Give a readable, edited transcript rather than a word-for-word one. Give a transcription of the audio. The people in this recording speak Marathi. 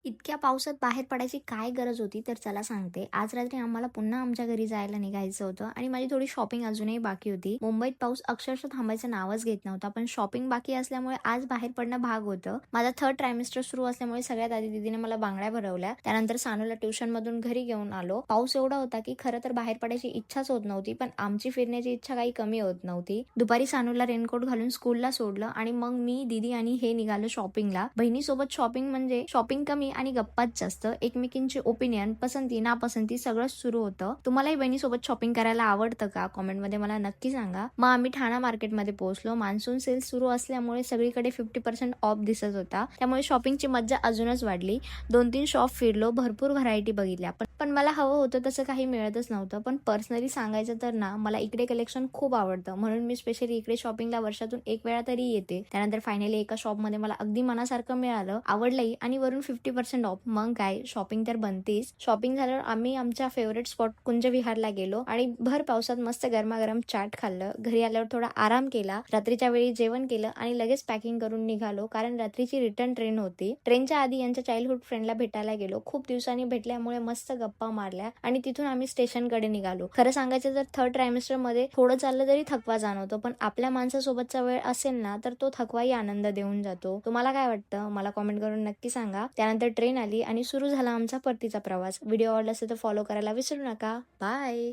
इतक्या पावसात बाहेर पडायची काय गरज होती? तर चला सांगते. आज रात्री आम्हाला पुन्हा आमच्या घरी जायला निघायचं होतं आणि माझी थोडी शॉपिंग अजूनही बाकी होती. मुंबईत पाऊस अक्षरशः थांबायचं नावच घेत नव्हता. पण शॉपिंग बाकी असल्यामुळे आज बाहेर पडणं भाग होतं. माझा थर्ड ट्रायमेस्टर सुरू असल्यामुळे सगळ्यात आधी दीदीने मला बांगड्या भरवल्या. त्यानंतर सानूला ट्युशनमधून घरी घेऊन आलो. पाऊस एवढा होता की खरं तर बाहेर पडायची इच्छाच होत नव्हती. पण आमची फिरण्याची इच्छा काही कमी होत नव्हती. दुपारी सानूला रेनकोट घालून स्कूलला सोडलं आणि मग मी, दीदी आणि हे निघालो शॉपिंगला. बहिणीसोबत शॉपिंग म्हणजे शॉपिंग कमी आणि गप्पाच जास्त. एकमेकींची ओपिनियन, पसंती, नापसंती सगळंच सुरू होतं. तुम्हालाही बहिणीसोबत शॉपिंग करायला आवडतं का? कॉमेंटमध्ये मला नक्की सांगा. मग आम्ही ठाणा मार्केटमध्ये पोहोचलो. मान्सून सेल सुरू असल्यामुळे सगळीकडे 50% ऑफ दिसत होता. त्यामुळे शॉपिंगची मज्जा अजूनच वाढली. 2-3 शॉप फिरलो, भरपूर व्हरायटी बघितल्या. पण मला हवं होतं तसं काही मिळतच नव्हतं. पण पर्सनली सांगायचं तर ना, मला इकडे कलेक्शन खूप आवडतं. म्हणून मी स्पेशली इकडे शॉपिंगला वर्षातून 1 वेळा तरी येते. त्यानंतर फायनली एका शॉपमध्ये मला अगदी मनासारखं मिळालं, आवडलंही आणि वरून 50% ऑफ. मग काय, शॉपिंग तर बनतेच. शॉपिंग झाल्यावर आम्ही आमच्या फेवरेट स्पॉट कुंज विहारला गेलो आणि भर पावसात मस्त गरमागरम चाट खाल्लं. घरी आल्यावर थोडा आराम केला, रात्रीच्या वेळी जेवण केलं आणि लगेच पॅकिंग करून निघालो, कारण रात्रीची रिटर्न ट्रेन होती. ट्रेनच्या आधी यांच्या चाइल्डहुड फ्रेंडला भेटायला गेलो. खूप दिवसांनी भेटल्यामुळे मस्त गप्पा मारल्या आणि तिथून आम्ही स्टेशनकडे निघालो. खरं सांगायचं तर थर्ड ट्रायमेस्टर मध्ये थोडं चाललं तरी थकवा जाणवतो, पण आपल्या माणसासोबतचा वेळ असेल ना तर तो थकवाही आनंद देऊन जातो. तुम्हाला काय वाटतं? मला कॉमेंट करून नक्की सांगा. त्यानंतर ट्रेन आली आणि सुरू झाला आमचा परतीचा प्रवास. व्हिडिओ आवडला असेल तर फॉलो करायला विसरू नका. बाय.